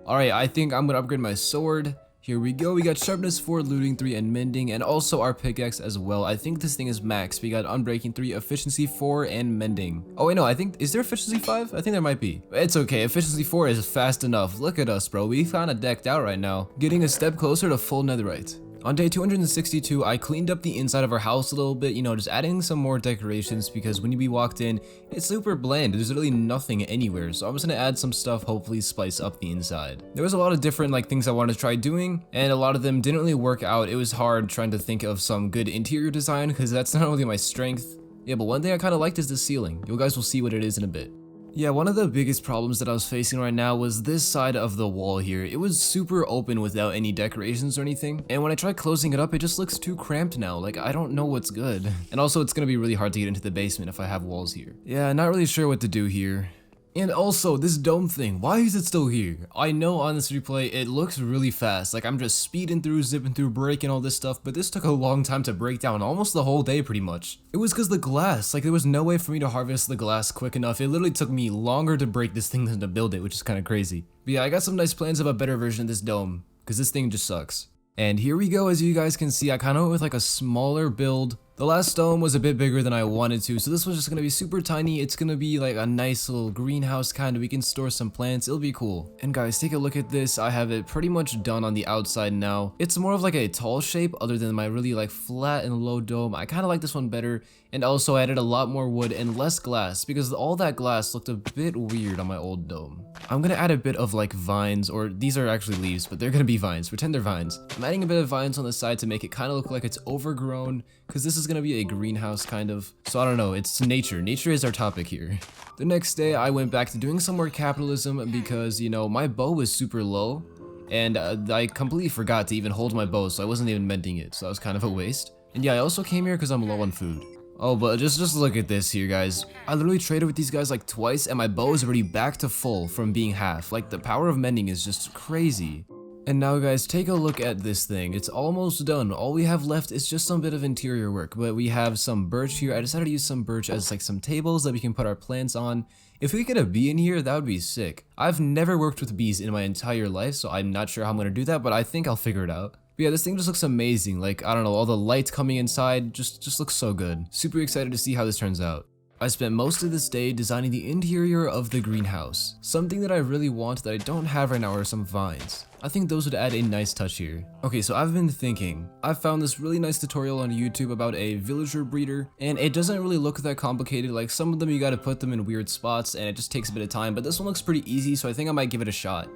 Alright, I think I'm gonna upgrade my sword. Here we go, we got sharpness 4, looting 3, and mending, and also our pickaxe as well. I think this thing is max. We got unbreaking 3, efficiency 4, and mending. Oh wait, no, I think, is there efficiency 5? I think there might be. It's okay, efficiency 4 is fast enough. Look at us, bro, we kinda decked out right now. Getting a step closer to full netherite. On day 262, I cleaned up the inside of our house a little bit, you know, just adding some more decorations because when we walked in, it's super bland. There's really nothing anywhere, so I'm just gonna add some stuff, hopefully spice up the inside. There was a lot of different like things I wanted to try doing, and a lot of them didn't really work out. It was hard trying to think of some good interior design because that's not really my strength. Yeah, but one thing I kind of liked is the ceiling. You guys will see what it is in a bit. Yeah, one of the biggest problems that I was facing right now was this side of the wall here. It was super open without any decorations or anything, and when I tried closing it up, it just looks too cramped now. Like, I don't know what's good. And also, it's gonna be really hard to get into the basement if I have walls here. Yeah, not really sure what to do here. And also, this dome thing, why is it still here? I know on this replay, it looks really fast, like I'm just speeding through, zipping through, breaking all this stuff, but this took a long time to break down, almost the whole day pretty much. It was because the glass, like there was no way for me to harvest the glass quick enough. It literally took me longer to break this thing than to build it, which is kind of crazy. But yeah, I got some nice plans of a better version of this dome, because this thing just sucks. And here we go, as you guys can see, I kind of went with like a smaller build. The last dome was a bit bigger than I wanted to, so this was just gonna be super tiny. It's gonna be like a nice little greenhouse kind of. We can store some plants, it'll be cool. And guys, take a look at this. I have it pretty much done on the outside now. It's more of like a tall shape other than my really like flat and low dome. I kind of like this one better. And also added a lot more wood and less glass because all that glass looked a bit weird on my old dome. I'm gonna add a bit of like vines, or these are actually leaves, but they're gonna be vines. Pretend they're vines. I'm adding a bit of vines on the side to make it kind of look like it's overgrown because this is gonna be a greenhouse kind of. So I don't know, it's nature. Nature is our topic here. The next day I went back to doing some more capitalism because, you know, my bow was super low and I completely forgot to even hold my bow, so I wasn't even mending it, so that was kind of a waste. And yeah, I also came here because I'm low on food. Oh, but just look at this here, guys. I literally traded with these guys like twice and my bow is already back to full from being half. Like, the power of mending is just crazy. And now, guys, take a look at this thing. It's almost done. All we have left is just some bit of interior work, but we have some birch here. I decided to use some birch as like some tables that we can put our plants on. If we get a bee in here, that would be sick. I've never worked with bees in my entire life, so I'm not sure how I'm gonna do that, but I think I'll figure it out. But yeah, this thing just looks amazing. Like, I don't know, all the lights coming inside just looks so good. Super excited to see how this turns out. I spent most of this day designing the interior of the greenhouse. Something that I really want that I don't have right now are some vines. I think those would add a nice touch here. Okay, so I've been thinking. I found this really nice tutorial on YouTube about a villager breeder, and it doesn't really look that complicated. Like some of them you gotta put them in weird spots and it just takes a bit of time, but this one looks pretty easy, so I think I might give it a shot.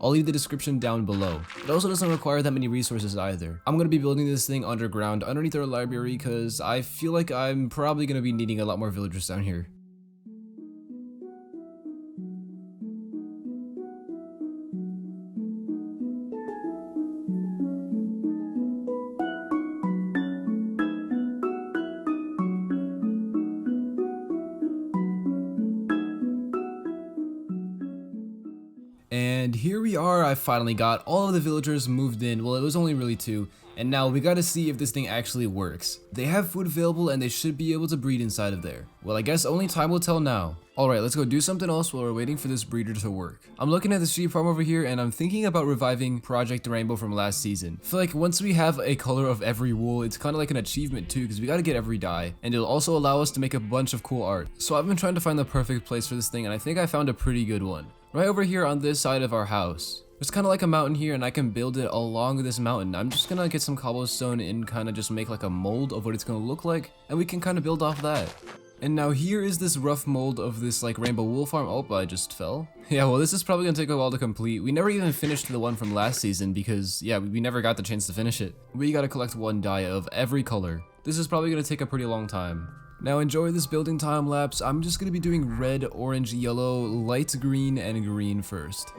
I'll leave the description down below. It also doesn't require that many resources either. I'm gonna be building this thing underground underneath our library because I feel like I'm probably gonna be needing a lot more villagers down here. And here we are. I finally got all of the villagers moved in. Well, it was only really 2. And now we gotta see if this thing actually works. They have food available and they should be able to breed inside of there. Well, I guess only time will tell now. Alright, let's go do something else while we're waiting for this breeder to work. I'm looking at the sheep farm over here and I'm thinking about reviving Project Rainbow from last season. I feel like once we have a color of every wool, it's kind of like an achievement too, because we gotta get every dye. And it'll also allow us to make a bunch of cool art. So I've been trying to find the perfect place for this thing and I think I found a pretty good one. Right over here on this side of our house. There's kind of like a mountain here and I can build it along this mountain. I'm just gonna get some cobblestone and kind of just make like a mold of what it's gonna look like, and we can kind of build off that. And now here is this rough mold of this like rainbow wool farm. Oh, I just fell. Yeah, well, this is probably gonna take a while to complete. We never even finished the one from last season because yeah, we never got the chance to finish it. We gotta collect 1 dye of every color. This is probably gonna take a pretty long time. Now enjoy this building time lapse. I'm just gonna be doing red, orange, yellow, light green, and green first.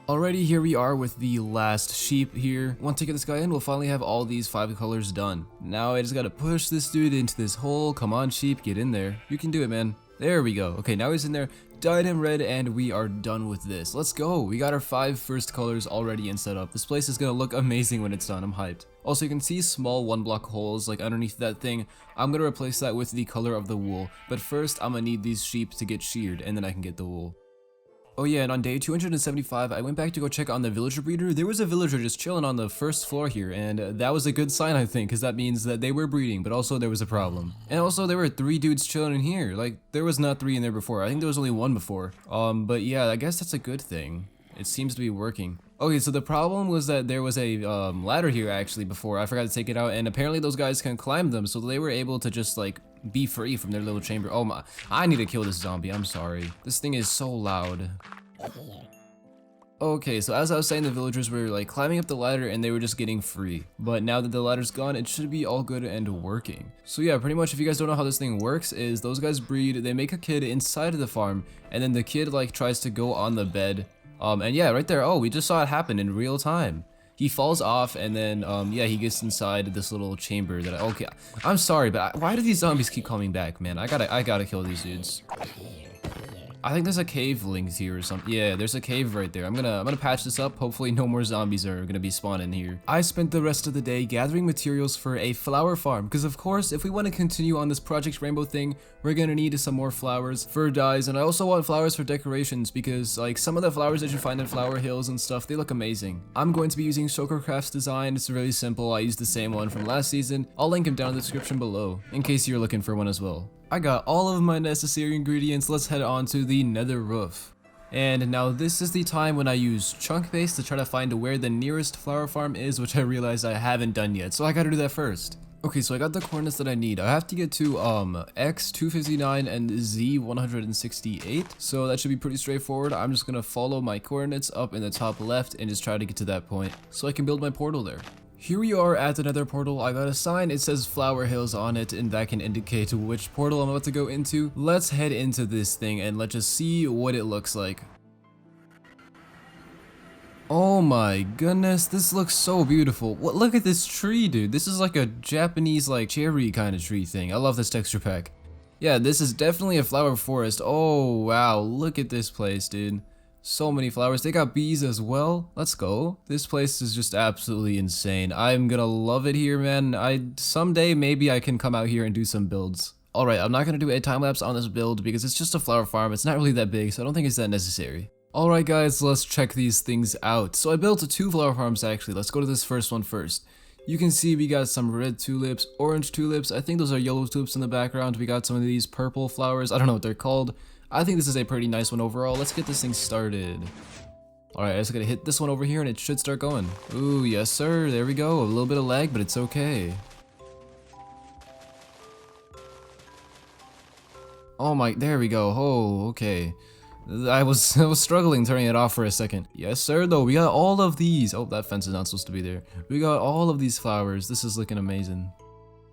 Alrighty, here we are with the last sheep here. Once I get this guy in, we'll finally have all these 5 colors done. Now I just gotta push this dude into this hole. Come on, sheep, get in there. You can do it, man. There we go. Okay, now he's in there. Dyed him red, and we are done with this. Let's go. We got our 5 first colors already in setup. This place is gonna look amazing when it's done. I'm hyped. Also, you can see small 1-block holes like underneath that thing. I'm gonna replace that with the color of the wool. But first, I'm gonna need these sheep to get sheared, and then I can get the wool. Oh yeah, and on day 275, I went back to go check on the villager breeder. There was a villager just chilling on the first floor here, and that was a good sign, I think, because that means that they were breeding, but also there was a problem. And also there were 3 dudes chilling in here. Like, there was not 3 in there before. I think there was only 1 before. But yeah, I guess that's a good thing. It seems to be working. Okay, so the problem was that there was a ladder here actually before. I forgot to take it out, and apparently those guys can climb them, so they were able to just like be free from their little chamber. Oh my, I need to kill this zombie. I'm sorry. This thing is so loud. Okay, so as I was saying, the villagers were like climbing up the ladder and they were just getting free. But now that the ladder's gone, it should be all good and working. So yeah, pretty much if you guys don't know how this thing works, is those guys breed, they make a kid inside of the farm, and then the kid like tries to go on the bed. And yeah, right there, oh, we just saw it happen in real time. He falls off and then, yeah, he gets inside this little chamber that okay, I'm sorry, but why do these zombies keep coming back, man? I gotta kill these dudes. I think there's a cave linked here or something. Yeah, there's a cave right there. I'm gonna patch this up. Hopefully no more zombies are gonna be spawning here. I spent the rest of the day gathering materials for a flower farm, because of course, if we want to continue on this Project Rainbow thing, we're gonna need some more flowers for dyes, and I also want flowers for decorations, because like some of the flowers that you find in Flower Hills and stuff, they look amazing. I'm going to be using Shulkercraft's design. It's really simple. I used the same one from last season. I'll link him down in the description below, in case you're looking for one as well. I got all of my necessary ingredients. Let's head on to the nether roof. And now this is the time when I use chunk paste to try to find where the nearest flower farm is, which I realized I haven't done yet, so I gotta do that first. Okay, so I got the coordinates that I need. I have to get to X259 and Z168, so that should be pretty straightforward. I'm just gonna follow my coordinates up in the top left and just try to get to that point so I can build my portal there. Here we are at the nether portal. I got a sign, it says Flower Hills on it, and that can indicate which portal I'm about to go into. Let's head into this thing and let's just see what it looks like. Oh my goodness, this looks so beautiful. What? Look at this tree, dude. This is like a Japanese like cherry kind of tree thing. I love this texture pack. Yeah, this is definitely a flower forest. Oh wow, look at this place, dude. So many flowers. They got bees as well. Let's go. This place is just absolutely insane. I'm gonna love it here, man. Someday maybe I can come out here and do some builds. Alright, I'm not gonna do a time lapse on this build because it's just a flower farm. It's not really that big, so I don't think it's that necessary. Alright guys, let's check these things out. So I built 2 flower farms actually. Let's go to this first one first. You can see we got some red tulips, orange tulips. I think those are yellow tulips in the background. We got some of these purple flowers. I don't know what they're called. I think this is a pretty nice one overall. Let's get this thing started. Alright, I just gotta hit this one over here and it should start going. Ooh, yes sir, there we go. A little bit of lag, but it's okay. Oh my, there we go. Oh, okay. I was struggling turning it off for a second. Yes sir, though, we got all of these. Oh, that fence is not supposed to be there. We got all of these flowers. This is looking amazing.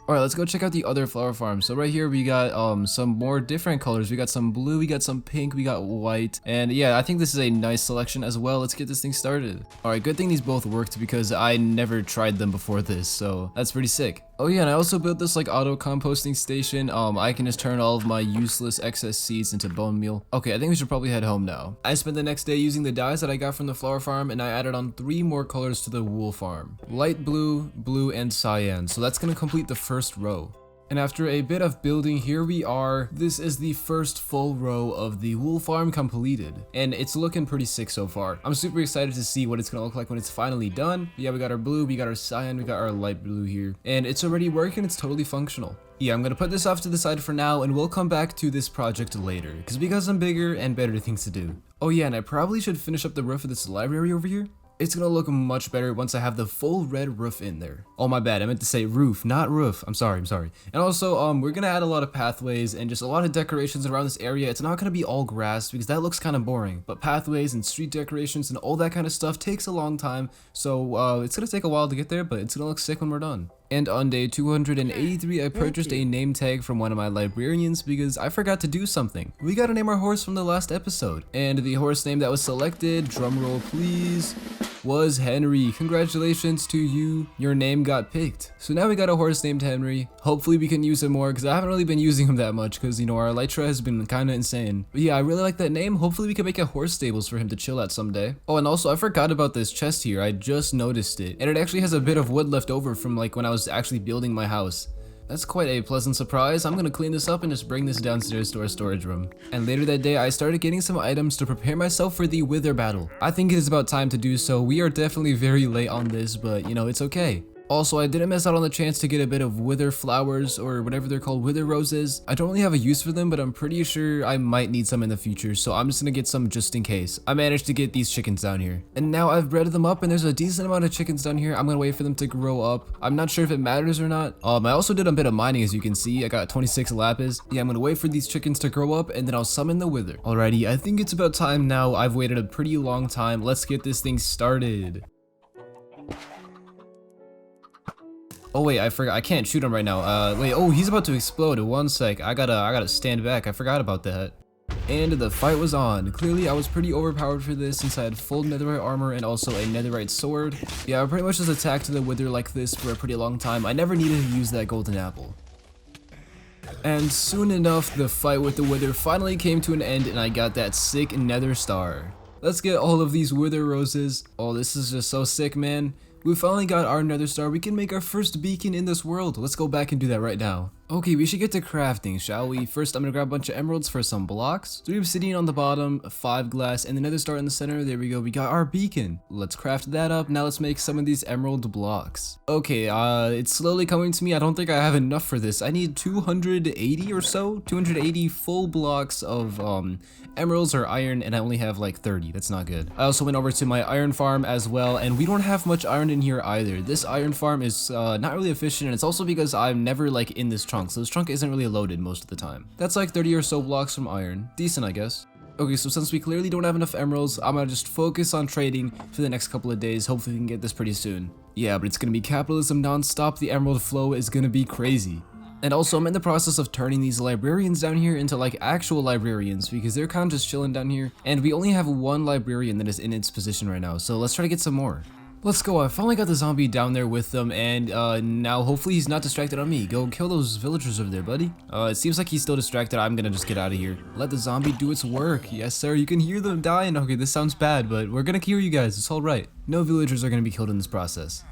Alright, let's go check out the other flower farms. So right here we got some more different colors. We got some blue, we got some pink, we got white. And yeah, I think this is a nice selection as well. Let's get this thing started. Alright, good thing these both worked because I never tried them before this, so that's pretty sick. Oh yeah, and I also built this like auto composting station. I can just turn all of my useless excess seeds into bone meal. Okay, I think we should probably head home now. I spent the next day using the dyes that I got from the flower farm, and I added on 3 more colors to the wool farm. Light blue, blue, and cyan. So that's gonna complete the first row. And after a bit of building, here we are. This is the first full row of the wool farm completed. And it's looking pretty sick so far. I'm super excited to see what it's gonna look like when it's finally done. But yeah, we got our blue, we got our cyan, we got our light blue here. And it's already working, it's totally functional. Yeah, I'm gonna put this off to the side for now and we'll come back to this project later. Because we got some bigger and better things to do. Oh yeah, and I probably should finish up the roof of this library over here. It's gonna look much better once I have the full red roof in there. Oh my bad, I meant to say roof, not roof. I'm sorry. And also, we're gonna add a lot of pathways and just a lot of decorations around this area. It's not gonna be all grass because that looks kind of boring. But pathways and street decorations and all that kind of stuff takes a long time. So it's gonna take a while to get there, but it's gonna look sick when we're done. And on day 283, I purchased a name tag from one of my librarians because I forgot to do something. We gotta name our horse from the last episode. And the horse name that was selected, drumroll please, was Henry. Congratulations to you, your name got picked. So now we got a horse named Henry. Hopefully we can use him more because I haven't really been using him that much because, you know, our elytra has been kind of insane. But yeah, I really like that name. Hopefully we can make a horse stables for him to chill at someday. Oh, and also I forgot about this chest here. I just noticed it. And it actually has a bit of wood left over from like when I was actually building my house. That's quite a pleasant surprise. I'm gonna clean this up and just bring this downstairs to our storage room. And later that day, I started getting some items to prepare myself for the wither battle. I think it is about time to do so. We are definitely very late on this, but you know, it's okay. Also, I didn't miss out on the chance to get a bit of wither flowers, or whatever they're called, wither roses. I don't really have a use for them, but I'm pretty sure I might need some in the future, so I'm just gonna get some just in case. I managed to get these chickens down here. And now I've bred them up, and there's a decent amount of chickens down here. I'm gonna wait for them to grow up. I'm not sure if it matters or not. I also did a bit of mining, as you can see. I got 26 lapis. Yeah, I'm gonna wait for these chickens to grow up, and then I'll summon the wither. Alrighty, I think it's about time now. I've waited a pretty long time. Let's get this thing started. Oh wait, I forgot. I can't shoot him right now. Wait. Oh, he's about to explode. One sec. I gotta stand back. I forgot about that. And the fight was on. Clearly, I was pretty overpowered for this since I had full netherite armor and also a netherite sword. Yeah, I pretty much just attacked the wither like this for a pretty long time. I never needed to use that golden apple. And soon enough, the fight with the wither finally came to an end, and I got that sick nether star. Let's get all of these wither roses. Oh, this is just so sick, man. We finally got our nether star. We can make our first beacon in this world. Let's go back and do that right now. Okay, we should get to crafting, shall we? First, I'm gonna grab a bunch of emeralds for some blocks. 3 obsidian on the bottom, 5 glass, and the nether star in the center. There we go. We got our beacon. Let's craft that up. Now let's make some of these emerald blocks. Okay, it's slowly coming to me. I don't think I have enough for this. I need 280 or so. 280 full blocks of emeralds or iron, and I only have like 30. That's not good. I also went over to my iron farm as well, and we don't have much iron in here either. This iron farm is not really efficient, and it's also because I'm never like in this trunk. So this trunk isn't really loaded most of the time. That's like 30 or so blocks from iron. Decent, I guess. Okay, so since we clearly don't have enough emeralds, I'm gonna just focus on trading for the next couple of days. Hopefully we can get this pretty soon. Yeah, but it's gonna be capitalism non-stop. The emerald flow is gonna be crazy. And also, I'm in the process of turning these librarians down here into like actual librarians because they're kind of just chilling down here. And we only have 1 librarian that is in its position right now, so let's try to get some more. Let's go. I finally got the zombie down there with them, and now hopefully he's not distracted on me. Go kill those villagers over there, buddy. It seems like he's still distracted. I'm gonna just get out of here. Let the zombie do its work. Yes, sir. You can hear them dying. Okay, this sounds bad, but we're gonna cure you guys. It's all right. No villagers are gonna be killed in this process.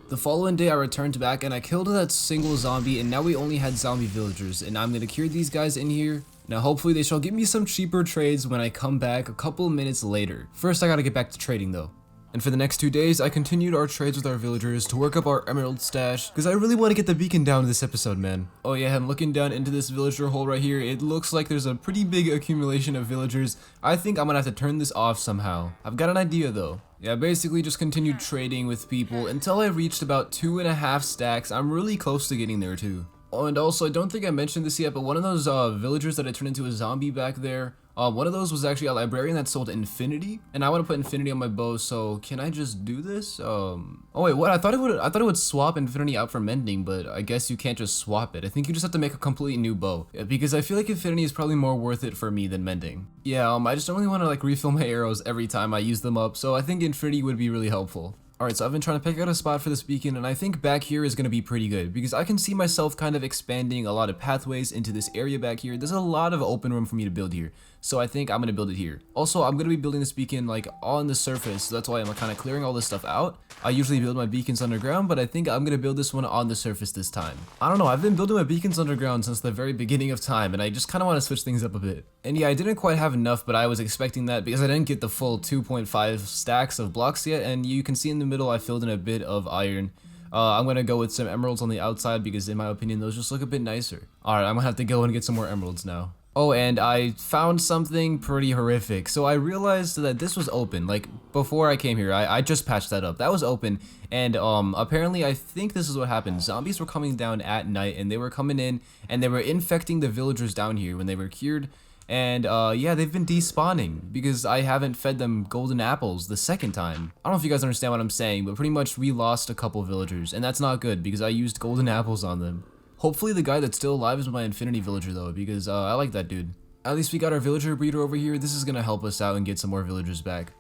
The following day, I returned back and I killed that single zombie, and now we only had zombie villagers, and I'm gonna cure these guys in here. Now hopefully they shall give me some cheaper trades when I come back a couple minutes later. First, I gotta get back to trading though. And for the next 2 days, I continued our trades with our villagers to work up our emerald stash, because I really want to get the beacon down this episode, man. Oh yeah, I'm looking down into this villager hole right here. It looks like there's a pretty big accumulation of villagers. I think I'm gonna have to turn this off somehow. I've got an idea though. Yeah, basically just continued trading with people until I reached about 2.5 stacks. I'm really close to getting there too. Oh, and also, I don't think I mentioned this yet, but one of those villagers that I turned into a zombie back there, one of those was actually a librarian that sold infinity, and I want to put infinity on my bow. So can I just do this? Oh wait, what? I thought it would swap infinity out for mending, but I guess you can't just swap it. I think you just have to make a completely new bow, because I feel like infinity is probably more worth it for me than mending. Yeah, I just don't really want to like refill my arrows every time I use them up, so I think infinity would be really helpful. Alright, so I've been trying to pick out a spot for this beacon, and I think back here is going to be pretty good, because I can see myself kind of expanding a lot of pathways into this area back here. There's a lot of open room for me to build here, so I think I'm going to build it here. Also, I'm going to be building this beacon like on the surface, so that's why I'm kind of clearing all this stuff out. I usually build my beacons underground, but I think I'm going to build this one on the surface this time. I don't know, I've been building my beacons underground since the very beginning of time, and I just kind of want to switch things up a bit. And yeah, I didn't quite have enough, but I was expecting that because I didn't get the full 2.5 stacks of blocks yet, and you can see in the middle I filled in a bit of iron. I'm going to go with some emeralds on the outside because in my opinion those just look a bit nicer. Alright, I'm going to have to go and get some more emeralds now. Oh, and I found something pretty horrific. So I realized that this was open, like before I came here. I just patched that up. That was open, and apparently I think this is what happened. Zombies were coming down at night, and they were coming in, and they were infecting the villagers down here when they were cured. And yeah, they've been despawning because I haven't fed them golden apples the second time. I don't know if you guys understand what I'm saying, but pretty much we lost a couple villagers, and that's not good because I used golden apples on them. Hopefully the guy that's still alive is my infinity villager though, because I like that dude. At least we got our villager breeder over here. This is gonna help us out and get some more villagers back.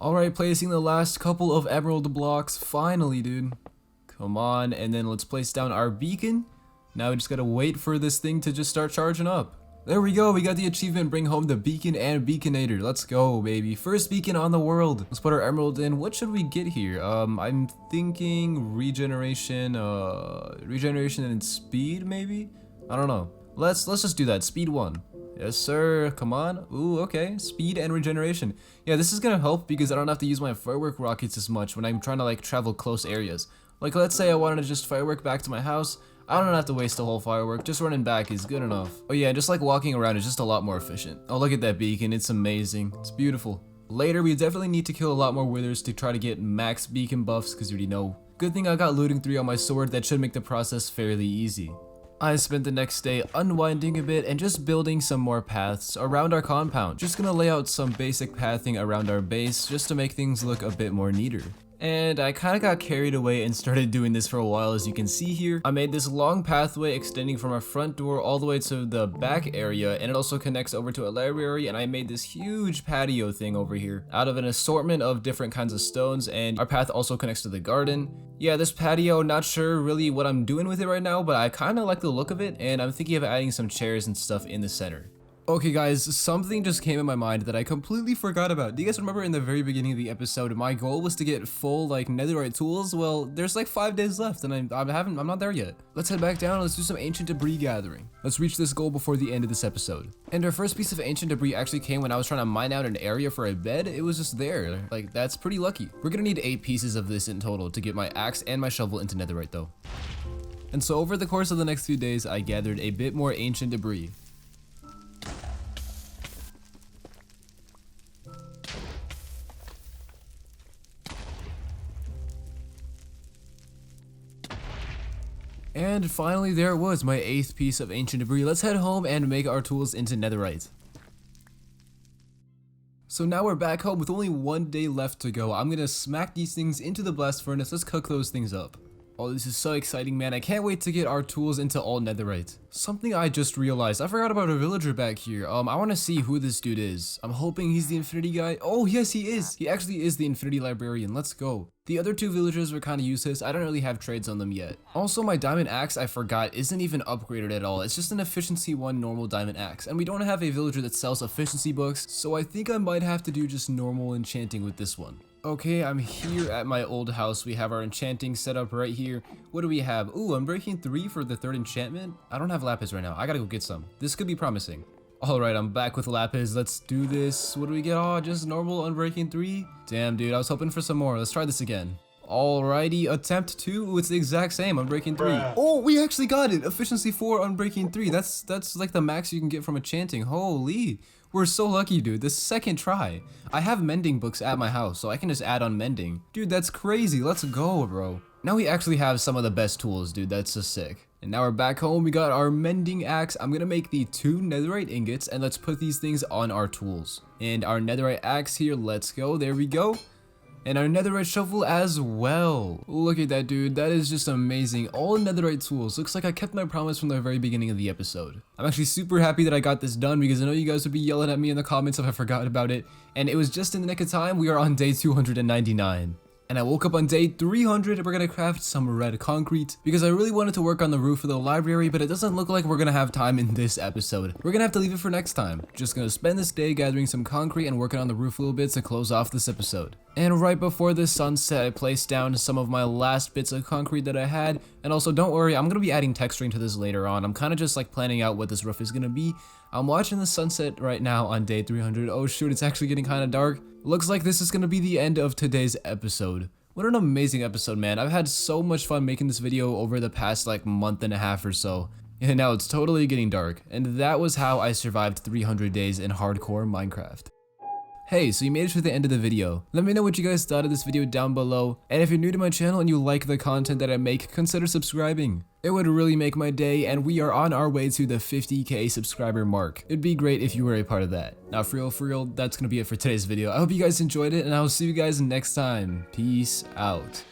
Alright, placing the last couple of emerald blocks. Finally, dude. Come on, and then let's place down our beacon. Now we just gotta wait for this thing to just start charging up. There we go, we got the achievement, bring home the beacon and beaconator. Let's go, baby. First beacon on the world. Let's put our emerald in. What should we get here? I'm thinking regeneration and speed, maybe? I don't know. Let's just do that. Speed 1. Yes, sir. Come on. Ooh, okay. Speed and regeneration. Yeah, this is gonna help because I don't have to use my firework rockets as much when I'm trying to like travel close areas. Like let's say I wanted to just firework back to my house. I don't have to waste a whole firework, just running back is good enough. Oh yeah, just like walking around is just a lot more efficient. Oh, look at that beacon, it's amazing. It's beautiful. Later, we definitely need to kill a lot more withers to try to get max beacon buffs, because you already know. Good thing I got looting 3 on my sword, that should make the process fairly easy. I spent the next day unwinding a bit and just building some more paths around our compound. Just gonna lay out some basic pathing around our base, just to make things look a bit more neater. And I kind of got carried away and started doing this for a while. As you can see here, I made this long pathway extending from our front door all the way to the back area, and it also connects over to a library, and I made this huge patio thing over here out of an assortment of different kinds of stones, and our path also connects to the garden. Yeah, this patio, not sure really what I'm doing with it right now, but I kind of like the look of it, and I'm thinking of adding some chairs and stuff in the center. Okay guys, something just came in my mind that I completely forgot about. Do you guys remember in the very beginning of the episode, my goal was to get full like Netherite tools? Well, there's like 5 days left and I'm not there yet. Let's head back down and let's do some ancient debris gathering. Let's reach this goal before the end of this episode. And our first piece of ancient debris actually came when I was trying to mine out an area for a bed. It was just there. Like, that's pretty lucky. We're gonna need 8 pieces of this in total to get my axe and my shovel into Netherite though. And so over the course of the next few days, I gathered a bit more ancient debris. And finally there it was, my 8th piece of ancient debris. Let's head home and make our tools into Netherite. So now we're back home with only 1 day left to go. I'm gonna smack these things into the blast furnace. Let's cook those things up. Oh, this is so exciting, man. I can't wait to get our tools into all netherite. Something I just realized. I forgot about a villager back here. I want to see who this dude is. I'm hoping he's the infinity guy. Oh, yes, he is. He actually is the infinity librarian. Let's go. The other two villagers were kind of useless. I don't really have trades on them yet. Also, my diamond axe, I forgot, isn't even upgraded at all. It's just an efficiency 1 normal diamond axe. And we don't have a villager that sells efficiency books, so I think I might have to do just normal enchanting with this one. Okay, I'm here at my old house. We have our enchanting set up right here. What do we have? Ooh, Unbreaking 3 for the 3rd enchantment. I don't have lapis right now. I gotta go get some. This could be promising. Alright, I'm back with lapis. Let's do this. What do we get? Oh, just normal Unbreaking 3? Damn, dude, I was hoping for some more. Let's try this again. Alrighty, attempt 2. Ooh, it's the exact same. Unbreaking 3. Oh, we actually got it. Efficiency 4, Unbreaking 3. That's like the max you can get from enchanting. Holy. We're so lucky, dude. The second try. I have mending books at my house, so I can just add on mending. Dude, that's crazy. Let's go, bro. Now we actually have some of the best tools, dude. That's just sick. And now we're back home. We got our mending axe. I'm gonna make the 2 netherite ingots, and let's put these things on our tools. And our netherite axe here. Let's go. There we go. And our netherite shovel as well. Look at that, dude. That is just amazing. All netherite tools. Looks like I kept my promise from the very beginning of the episode. I'm actually super happy that I got this done because I know you guys would be yelling at me in the comments if I forgot about it. And it was just in the nick of time. We are on day 299. And I woke up on day 300 and we're gonna craft some red concrete because I really wanted to work on the roof of the library, but it doesn't look like we're gonna have time in this episode. We're gonna have to leave it for next time. Just gonna spend this day gathering some concrete and working on the roof a little bit to close off this episode. And right before the sunset, I placed down some of my last bits of concrete that I had. And also, don't worry, I'm gonna be adding texturing to this later on. I'm kind of just like planning out what this roof is gonna be. I'm watching the sunset right now on day 300. Oh shoot, it's actually getting kind of dark. Looks like this is gonna be the end of today's episode. What an amazing episode, man. I've had so much fun making this video over the past like month and a half or so. And now it's totally getting dark. And that was how I survived 300 days in hardcore Minecraft. Hey, so you made it to the end of the video. Let me know what you guys thought of this video down below. And if you're new to my channel and you like the content that I make, consider subscribing. It would really make my day, and we are on our way to the 50k subscriber mark. It'd be great if you were a part of that. Now for real, that's gonna be it for today's video. I hope you guys enjoyed it, and I will see you guys next time. Peace out.